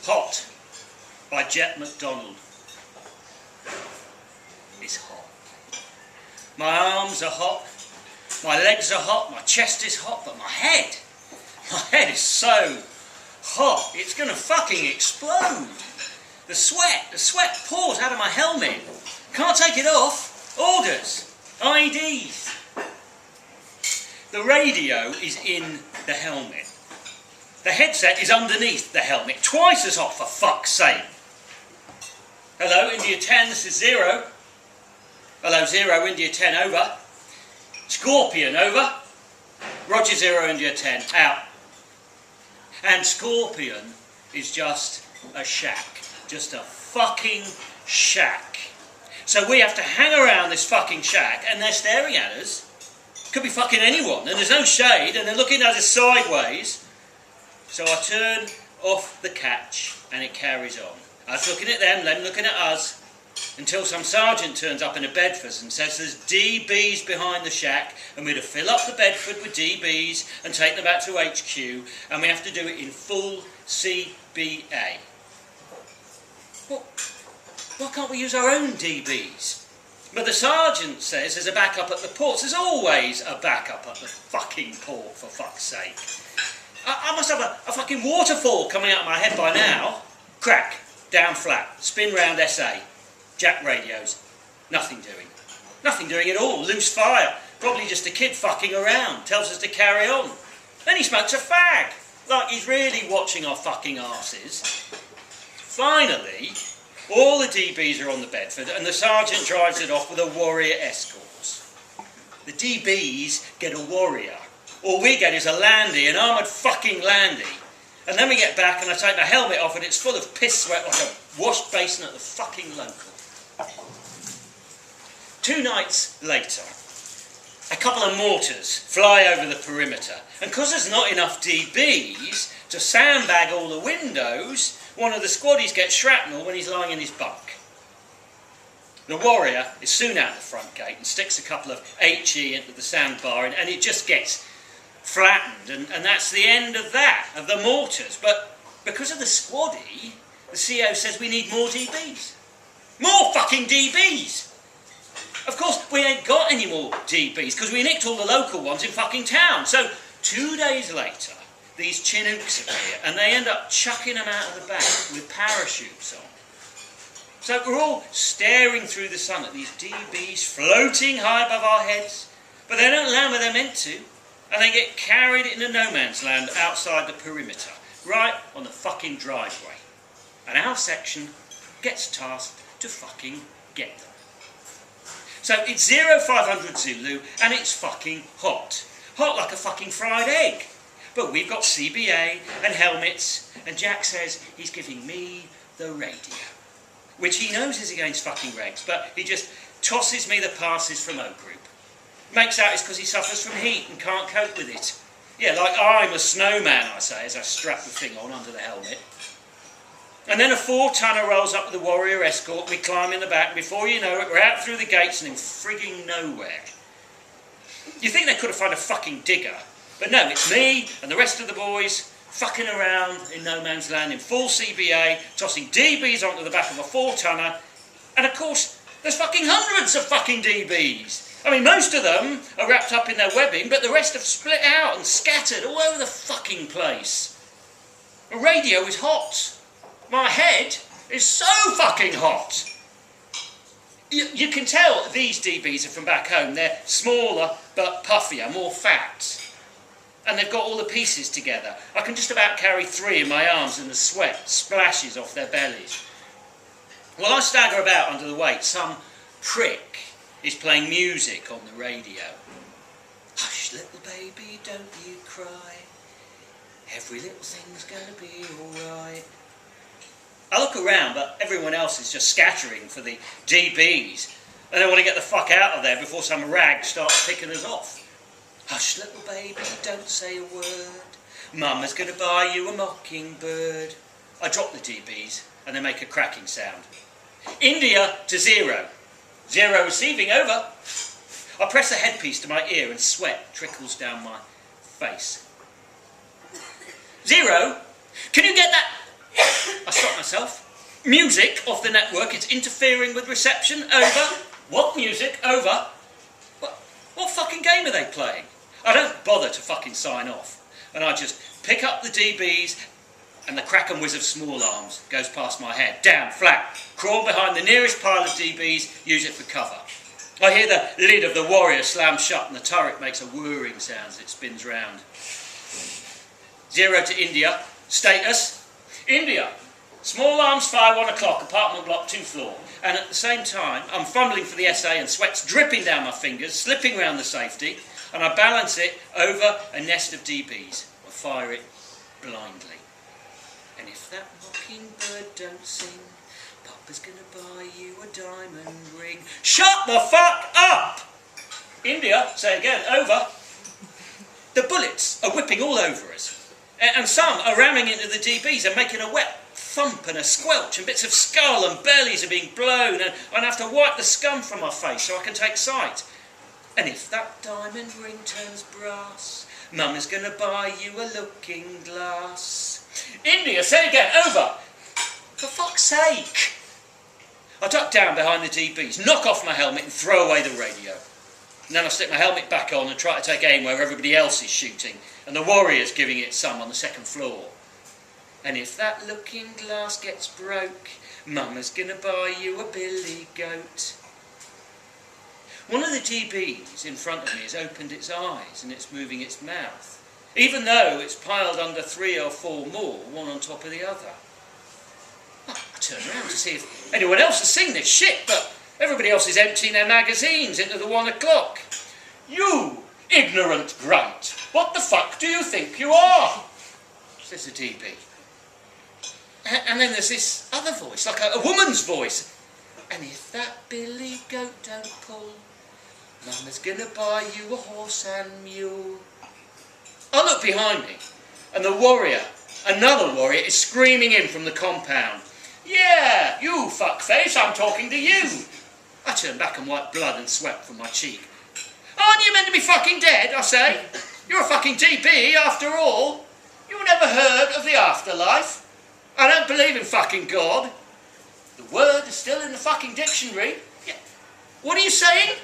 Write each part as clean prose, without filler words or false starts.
Hot by Jet McDonald. It's hot. My arms are hot, my legs are hot, my chest is hot, but my head is so hot, it's gonna fucking explode. The sweat pours out of my helmet. Can't take it off. Orders. IDs. The radio is in the helmet. The headset is underneath the helmet. Twice as hot, for fuck's sake. Hello, India 10, this is 0. Hello, 0, India 10, over. Scorpion, over. Roger, 0, India 10, out. And Scorpion is just a shack. Just a fucking shack. So we have to hang around this fucking shack, and they're staring at us. Could be fucking anyone, and there's no shade, and they're looking at us sideways. So I turn off the catch, and it carries on. I was looking at them looking at us, until some sergeant turns up in a Bedford and says there's DBs behind the shack, and we're to fill up the Bedford with DBs and take them back to HQ, and we have to do it in full CBA. Well, why can't we use our own DBs? But the sergeant says there's a backup at the ports. There's always a backup at the fucking port, for fuck's sake. I must have a fucking waterfall coming out of my head by now. Crack, down flat, spin round SA, jack radios. Nothing doing. Nothing doing at all. Loose fire. Probably just a kid fucking around. Tells us to carry on. Then he smokes a fag. Like he's really watching our fucking arses. Finally, all the DBs are on the Bedford and the sergeant drives it off with a warrior escort. The DBs get a warrior. All we get is a landy, an armoured fucking landy. And then we get back and I take my helmet off and it's full of piss sweat like a wash basin at the fucking local. 2 nights later, a couple of mortars fly over the perimeter. And because there's not enough DBs to sandbag all the windows, one of the squaddies gets shrapnel when he's lying in his bunk. The warrior is soon out the front gate and sticks a couple of HE into the sandbar and it just gets flattened and that's the end of that, of the mortars. But because of the squaddie, the CO says we need more DBs. More fucking DBs! Of course, we ain't got any more DBs because we nicked all the local ones in fucking town. So 2 days later, these Chinooks appear and they end up chucking them out of the back with parachutes on. So we're all staring through the sun at these DBs floating high above our heads, but they don't land where they're meant to, and they get carried into no man's land outside the perimeter, right on the fucking driveway. And our section gets tasked to fucking get them. So it's 0500 Zulu and it's fucking hot. Hot like a fucking fried egg. But we've got CBA and helmets, and Jack says he's giving me the radio. Which he knows is against fucking regs, but he just tosses me the passes from O Group. Makes out it's because he suffers from heat and can't cope with it. Yeah, like I'm a snowman, I say, as I strap the thing on under the helmet. And then a 4-tonner rolls up with the warrior escort, we climb in the back, and before you know it, we're out through the gates and in frigging nowhere. You think they could have found a fucking digger, but no, it's me and the rest of the boys fucking around in no man's land in full CBA, tossing DBs onto the back of a 4-tonner, and of course, there's fucking hundreds of fucking DBs. I mean, most of them are wrapped up in their webbing, but the rest have split out and scattered all over the fucking place. The radio is hot. My head is so fucking hot. You can tell these DBs are from back home. They're smaller but puffier, more fat. And they've got all the pieces together. I can just about carry 3 in my arms and the sweat splashes off their bellies. While I stagger about under the weight, some prick is playing music on the radio. Hush, little baby, don't you cry. Every little thing's gonna be alright. I look around, but everyone else is just scattering for the DBs. And they want to get the fuck out of there before some rag starts picking us off. Hush, little baby, don't say a word. Mama's going to buy you a mockingbird. I drop the DBs, and they make a cracking sound. India to 0. 0 receiving, over. I press a headpiece to my ear and sweat trickles down my face. 0, can you get that? I stop myself. Music off the network, it's interfering with reception, over. What music? Over. What fucking game are they playing? I don't bother to fucking sign off. And I just pick up the DBs and the crack and whiz of small arms goes past my head. Down, flat, crawl behind the nearest pile of DBs, use it for cover. I hear the lid of the Warrior slam shut and the turret makes a whirring sound as it spins round. 0 to India. Status. India. Small arms fire 1 o'clock, apartment block 2 floor. And at the same time, I'm fumbling for the SA and sweat's dripping down my fingers, slipping round the safety, and I balance it over a nest of DBs. I fire it blindly. And if that mockingbird don't sing, Papa's gonna buy you a diamond ring. Shut the fuck up! India, say again, over. The bullets are whipping all over us. And some are ramming into the DBs and making a wet thump and a squelch, and bits of skull and bellies are being blown, and I have to wipe the scum from my face so I can take sight. And if that diamond ring turns brass, Mum is gonna buy you a looking glass. India, say again, over. For fuck's sake. I duck down behind the DBs, knock off my helmet and throw away the radio. And then I stick my helmet back on and try to take aim where everybody else is shooting, and the Warrior's giving it some on the 2nd floor. And if that looking glass gets broke, Mama's gonna buy you a billy goat. One of the DBs in front of me has opened its eyes and it's moving its mouth, even though it's piled under 3 or 4 more, one on top of the other. I turn around to see if anyone else has seen this shit, but everybody else is emptying their magazines into the 1 o'clock. You ignorant grunt, what the fuck do you think you are? Says the DB. And then there's this other voice, like a woman's voice. And if that billy goat don't pull, Mama's gonna buy you a horse and mule. I look behind me, and the Warrior, another Warrior, is screaming in from the compound. Yeah, you fuckface, I'm talking to you. I turn back and wipe blood and sweat from my cheek. Aren't you meant to be fucking dead, I say? You're a fucking DB after all. You never heard of the afterlife? I don't believe in fucking God. The word is still in the fucking dictionary. Yeah. What are you saying?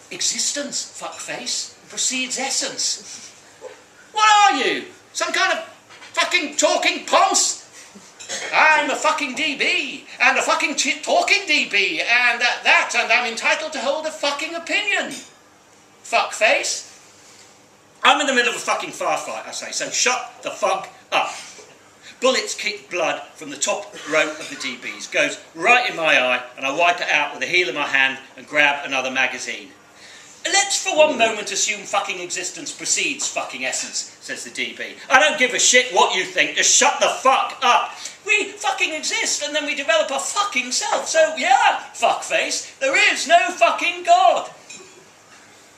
Existence, fuckface, precedes essence. What are you? Some kind of fucking talking ponce? I'm a fucking DB, and a fucking talking DB, and that, and I'm entitled to hold a fucking opinion. Fuckface. I'm in the middle of a fucking firefight, I say, so shut the fuck up. Bullets kick blood from the top row of the DBs, goes right in my eye, and I wipe it out with the heel of my hand and grab another magazine. Let's for one moment assume fucking existence precedes fucking essence, says the DB. I don't give a shit what you think, just shut the fuck up. We fucking exist and then we develop a fucking self, so yeah, fuckface, there is no fucking God.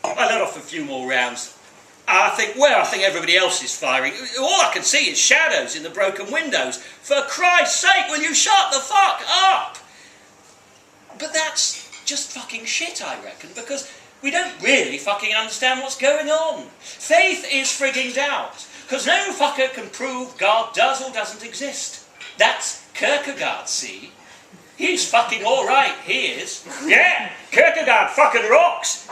I let off a few more rounds. I think everybody else is firing, all I can see is shadows in the broken windows. For Christ's sake, will you shut the fuck up? But that's just fucking shit, I reckon, because we don't really fucking understand what's going on. Faith is frigging doubt, because no fucker can prove God does or doesn't exist. That's Kierkegaard, see? He's fucking alright, he is. Yeah, Kierkegaard fucking rocks.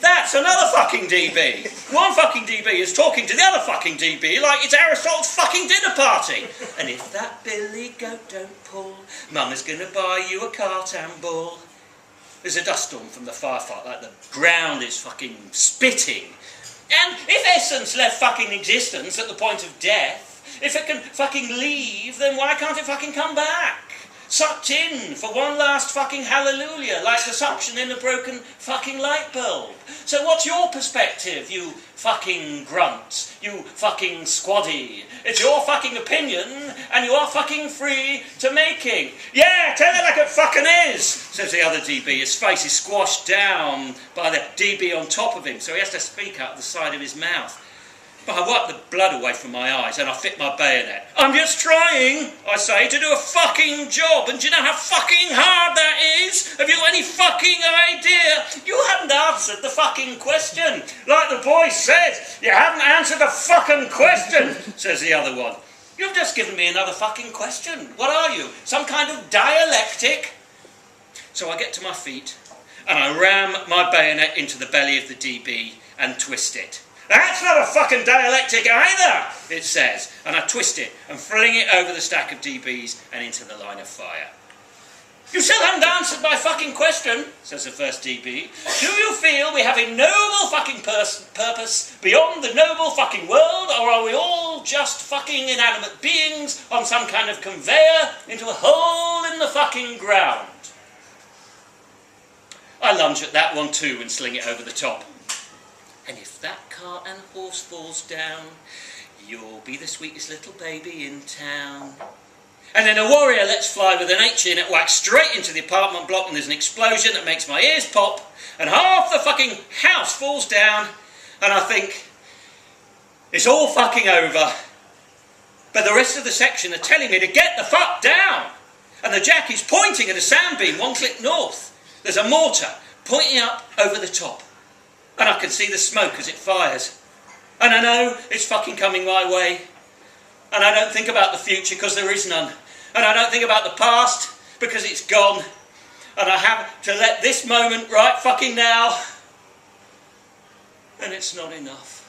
That's another fucking DB. One fucking DB is talking to the other fucking DB like it's Aristotle's fucking dinner party. And if that billy goat don't pull, Mum is gonna buy you a cart and bull. There's a dust storm from the firefight, like the ground is fucking spitting. And if essence left fucking existence at the point of death, if it can fucking leave, then why can't it fucking come back? Sucked in for one last fucking hallelujah, like the suction in a broken fucking light bulb. So what's your perspective, you fucking grunt, you fucking squaddie? It's your fucking opinion, and you are fucking free to making. Yeah, tell it like it fucking is, says the other DB. His face is squashed down by the DB on top of him, so he has to speak out the side of his mouth. But I wipe the blood away from my eyes and I fit my bayonet. I'm just trying, I say, to do a fucking job. And do you know how fucking hard that is? Have you any fucking idea? You haven't answered the fucking question. Like the boy said, you haven't answered the fucking question, says the other one. You've just given me another fucking question. What are you? Some kind of dialectic? So I get to my feet and I ram my bayonet into the belly of the DB and twist it. That's not a fucking dialectic either, it says. And I twist it and fling it over the stack of DBs and into the line of fire. You still haven't answered my fucking question, says the first DB. Do you feel we have a noble fucking purpose beyond the noble fucking world, or are we all just fucking inanimate beings on some kind of conveyor into a hole in the fucking ground? I lunge at that one too and sling it over the top. And if that cart and horse falls down, you'll be the sweetest little baby in town. And then a warrior lets fly with an H in it, whacks straight into the apartment block, and there's an explosion that makes my ears pop, and half the fucking house falls down, and I think, it's all fucking over. But the rest of the section are telling me to get the fuck down. And the jack is pointing at a sound beam 1 click north. There's a mortar pointing up over the top. And I can see the smoke as it fires. And I know it's fucking coming my way. And I don't think about the future because there is none. And I don't think about the past because it's gone. And I have to let this moment right fucking now. And it's not enough.